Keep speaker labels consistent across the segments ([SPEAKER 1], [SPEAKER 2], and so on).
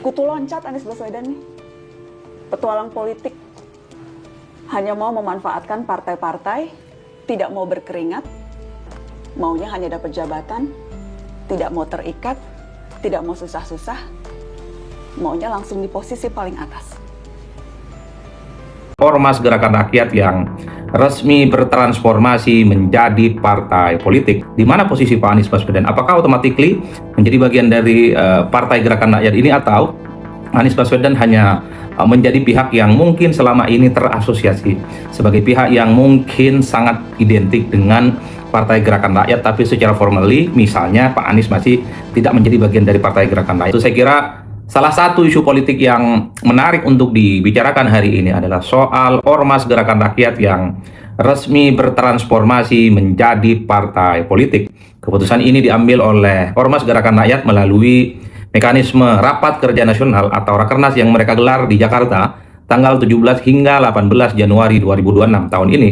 [SPEAKER 1] Kutu loncat Anies Baswedan nih. Petualang politik. Hanya mau memanfaatkan partai-partai, tidak mau berkeringat, maunya hanya dapat jabatan, tidak mau terikat, tidak mau susah-susah, maunya langsung di posisi paling atas.
[SPEAKER 2] Ormas Gerakan Rakyat yang resmi bertransformasi menjadi partai politik. Di mana posisi Pak Anies Baswedan? Apakah automatically menjadi bagian dari partai Gerakan Rakyat ini, atau Anies Baswedan hanya menjadi pihak yang mungkin selama ini terasosiasi sebagai pihak yang mungkin sangat identik dengan Partai Gerakan Rakyat, tapi secara formally misalnya Pak Anies masih tidak menjadi bagian dari Partai Gerakan Rakyat. Itu saya kira salah satu isu politik yang menarik untuk dibicarakan hari ini adalah soal Ormas Gerakan Rakyat yang resmi bertransformasi menjadi partai politik. Keputusan ini diambil oleh Ormas Gerakan Rakyat melalui mekanisme Rapat Kerja Nasional atau Rakernas yang mereka gelar di Jakarta tanggal 17 hingga 18 Januari 2026 tahun ini.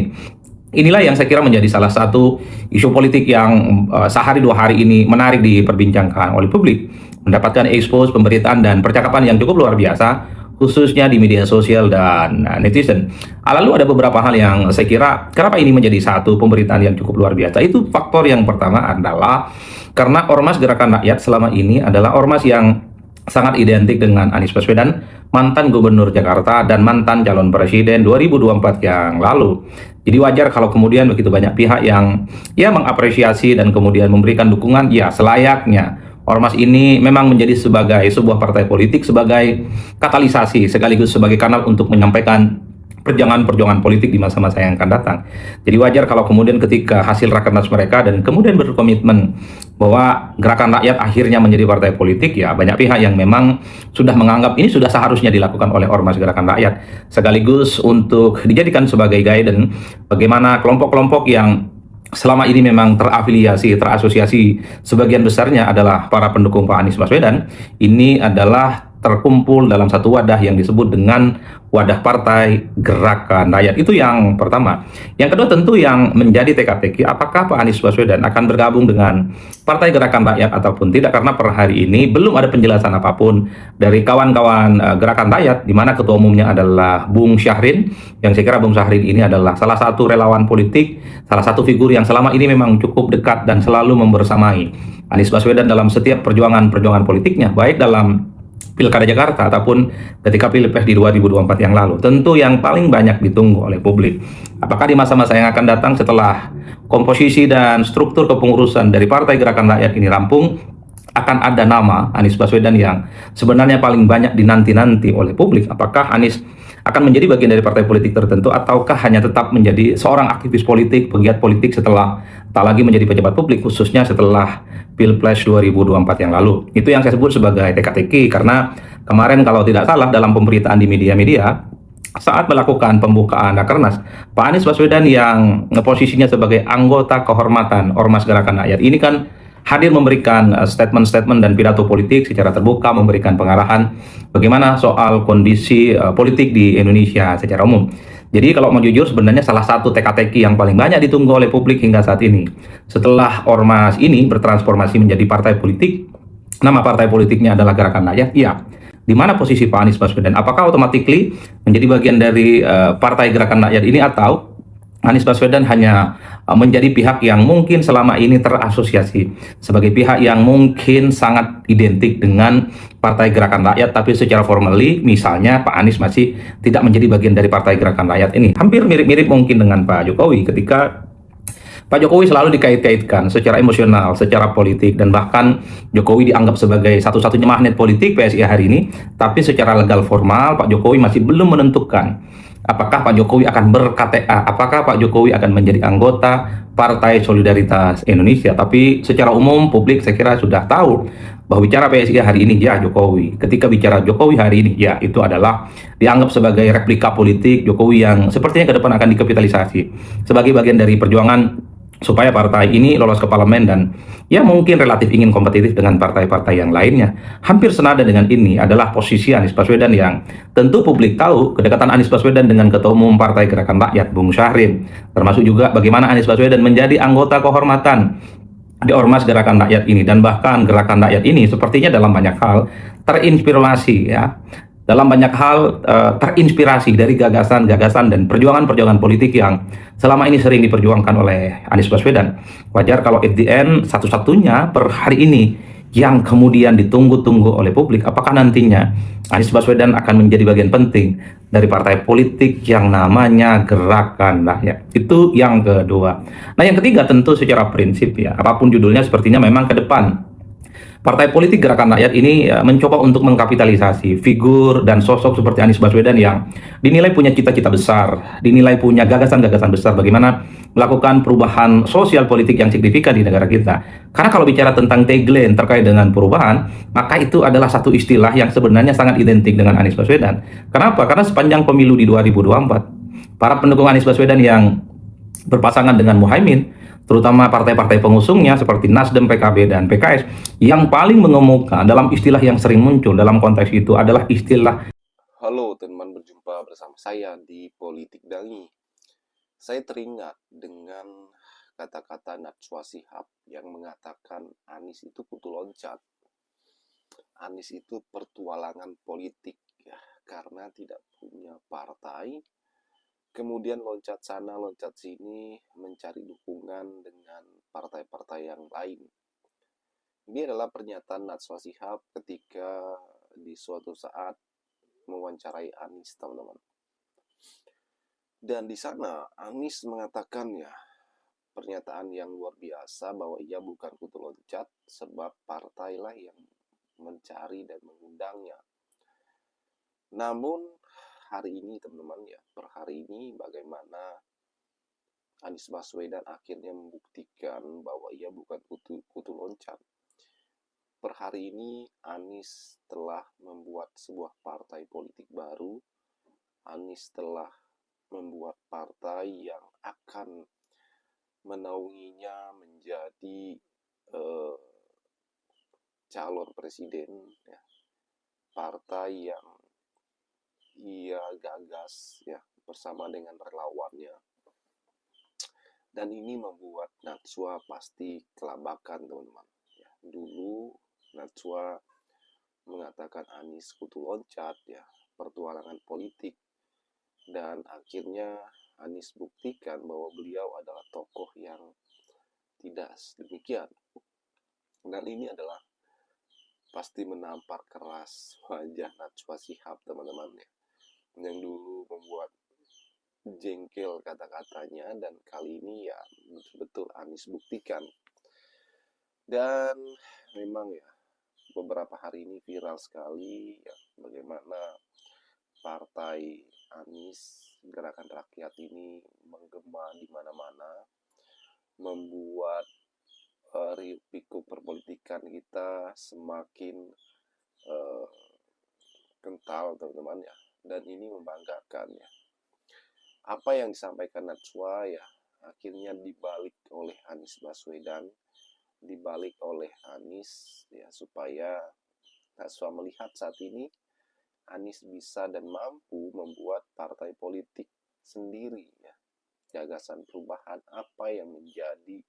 [SPEAKER 2] Inilah yang saya kira menjadi salah satu isu politik yang sehari dua hari ini menarik diperbincangkan oleh publik, mendapatkan expose pemberitaan dan percakapan yang cukup luar biasa, khususnya di media sosial dan netizen. Lalu ada beberapa hal yang saya kira kenapa ini menjadi satu pemberitaan yang cukup luar biasa. Itu faktor yang pertama adalah karena Ormas Gerakan Rakyat selama ini adalah ormas yang sangat identik dengan Anies Baswedan, mantan Gubernur Jakarta dan mantan calon presiden 2024 yang lalu. Jadi wajar kalau kemudian begitu banyak pihak yang mengapresiasi dan kemudian memberikan dukungan. Ya, selayaknya Ormas ini memang menjadi sebagai sebuah partai politik, sebagai katalisasi sekaligus sebagai kanal untuk menyampaikan perjuangan-perjuangan politik di masa-masa yang akan datang. Jadi wajar kalau kemudian ketika hasil rakernas mereka dan kemudian berkomitmen bahwa Gerakan Rakyat akhirnya menjadi partai politik, ya banyak pihak yang memang sudah menganggap ini sudah seharusnya dilakukan oleh Ormas Gerakan Rakyat, sekaligus untuk dijadikan sebagai guidance bagaimana kelompok-kelompok yang selama ini memang terafiliasi, terasosiasi sebagian besarnya adalah para pendukung Pak Anies Baswedan, ini adalah terkumpul dalam satu wadah yang disebut dengan wadah Partai Gerakan Rakyat. Itu yang pertama. Yang kedua tentu yang menjadi teka-teki, apakah Pak Anies Baswedan akan bergabung dengan Partai Gerakan Rakyat ataupun tidak, karena per hari ini belum ada penjelasan apapun dari kawan-kawan Gerakan Rakyat, di mana ketua umumnya adalah Bung Syahrin, yang saya kira Bung Syahrin ini adalah salah satu relawan politik, salah satu figur yang selama ini memang cukup dekat dan selalu membersamai Anies Baswedan dalam setiap perjuangan-perjuangan politiknya, baik dalam Pilkada Jakarta ataupun ketika Pilpres di 2024 yang lalu. Tentu yang paling banyak ditunggu oleh publik, apakah di masa-masa yang akan datang setelah komposisi dan struktur kepengurusan dari Partai Gerakan Rakyat ini rampung, akan ada nama Anies Baswedan yang sebenarnya paling banyak dinanti-nanti oleh publik. Apakah Anies akan menjadi bagian dari partai politik tertentu, ataukah hanya tetap menjadi seorang aktivis politik, pegiat politik setelah tak lagi menjadi pejabat publik, khususnya setelah Pilpres 2024 yang lalu. Itu yang saya sebut sebagai teka-teki, karena kemarin kalau tidak salah dalam pemberitaan di media-media saat melakukan pembukaan Rakernas, Pak Anies Baswedan yang posisinya sebagai anggota kehormatan Ormas Gerakan Rakyat ini kan hadir memberikan statement-statement dan pidato politik secara terbuka, memberikan pengarahan bagaimana soal kondisi politik di Indonesia secara umum. Jadi kalau mau jujur, sebenarnya salah satu teka-teki yang paling banyak ditunggu oleh publik hingga saat ini, setelah Ormas ini bertransformasi menjadi partai politik, nama partai politiknya adalah Gerakan Rakyat, ya. Di mana posisi Pak Anies Baswedan? Apakah automatically menjadi bagian dari Partai Gerakan Rakyat ini, atau Anies Baswedan hanya menjadi pihak yang mungkin selama ini terasosiasi sebagai pihak yang mungkin sangat identik dengan Partai Gerakan Rakyat, tapi secara formally misalnya Pak Anies masih tidak menjadi bagian dari Partai Gerakan Rakyat ini. Hampir mirip-mirip mungkin dengan Pak Jokowi, ketika Pak Jokowi selalu dikait-kaitkan secara emosional, secara politik, dan bahkan Jokowi dianggap sebagai satu-satunya magnet politik PSI hari ini, tapi secara legal formal Pak Jokowi masih belum menentukan apakah Pak Jokowi akan ber-KTA, apakah Pak Jokowi akan menjadi anggota Partai Solidaritas Indonesia. Tapi secara umum publik saya kira sudah tahu bahwa bicara PSI hari ini ya Jokowi. Ketika bicara Jokowi hari ini, ya itu adalah dianggap sebagai replika politik Jokowi yang sepertinya ke depan akan dikapitalisasi sebagai bagian dari perjuangan supaya partai ini lolos ke parlemen dan ya mungkin relatif ingin kompetitif dengan partai-partai yang lainnya. Hampir senada dengan ini adalah posisi Anies Baswedan, yang tentu publik tahu kedekatan Anies Baswedan dengan Ketua Umum Partai Gerakan Rakyat Bung Syahrin, termasuk juga bagaimana Anies Baswedan menjadi anggota kehormatan di ormas gerakan rakyat ini, dan bahkan gerakan rakyat ini sepertinya dalam banyak hal terinspirasi ya, dalam banyak hal terinspirasi dari gagasan-gagasan dan perjuangan-perjuangan politik yang selama ini sering diperjuangkan oleh Anies Baswedan. Wajar kalau at the end satu-satunya per hari ini yang kemudian ditunggu-tunggu oleh publik, apakah nantinya Anies Baswedan akan menjadi bagian penting dari partai politik yang namanya Gerakan Rakyat. Itu yang kedua. Nah, yang ketiga tentu secara prinsip ya, apapun judulnya sepertinya memang ke depan Partai politik Gerakan Rakyat ini mencoba untuk mengkapitalisasi figur dan sosok seperti Anies Baswedan yang dinilai punya cita-cita besar, dinilai punya gagasan-gagasan besar bagaimana melakukan perubahan sosial politik yang signifikan di negara kita. Karena kalau bicara tentang tagline terkait dengan perubahan, maka itu adalah satu istilah yang sebenarnya sangat identik dengan Anies Baswedan. Kenapa? Karena sepanjang pemilu di 2024, para pendukung Anies Baswedan yang berpasangan dengan Muhaimin, terutama partai-partai pengusungnya seperti Nasdem, PKB, dan PKS, yang paling mengemuka dalam istilah yang sering muncul dalam konteks itu adalah istilah.
[SPEAKER 3] Halo teman, berjumpa bersama saya di Politik Dangi. Saya teringat dengan kata-kata Najwa Shihab yang mengatakan Anies itu kutu loncat. Anies itu pertualangan politik ya, karena tidak punya partai. Kemudian loncat sana, loncat sini, mencari dukungan dengan partai-partai yang lain. Ini adalah pernyataan Najwa Shihab ketika di suatu saat mewawancarai Anies, teman-teman. Dan di sana Anies mengatakan ya, pernyataan yang luar biasa bahwa ia bukan kutu loncat sebab partailah yang mencari dan mengundangnya. Namun hari ini teman-teman ya, per hari ini bagaimana Anies Baswedan akhirnya membuktikan bahwa ia bukan kutu loncat. Per hari ini Anies telah membuat sebuah partai politik baru. Anies telah membuat partai yang akan menaunginya menjadi calon presiden ya. Partai yang ia gagas ya bersama dengan relawannya. Dan ini membuat Najwa pasti kelabakan, teman-teman. Ya, dulu Najwa mengatakan Anies kutu loncat ya, pertualangan politik. Dan akhirnya Anies buktikan bahwa beliau adalah tokoh yang tidak demikian. Dan ini adalah pasti menampar keras wajah Najwa Shihab, teman-teman ya, yang dulu membuat jengkel kata-katanya, dan kali ini ya betul-betul Anies buktikan. Dan memang ya beberapa hari ini viral sekali ya, bagaimana partai Anies Gerakan Rakyat ini menggema di mana-mana, membuat hiruk-pikuk perpolitikan kita semakin kental, teman-teman ya. Dan ini membanggakan ya. Apa yang disampaikan Najwa ya akhirnya dibalik oleh Anies Baswedan, dibalik oleh Anies ya, supaya Najwa melihat saat ini Anies bisa dan mampu membuat partai politik sendiri ya. Gagasan perubahan apa yang menjadi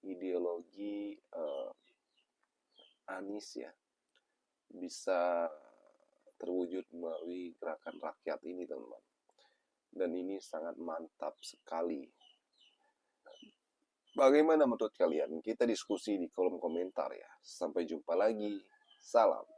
[SPEAKER 3] ideologi Anies ya bisa terwujud melalui Gerakan Rakyat ini, teman-teman. Dan ini sangat mantap sekali. Bagaimana menurut kalian? Kita diskusi di kolom komentar ya. Sampai jumpa lagi. Salam.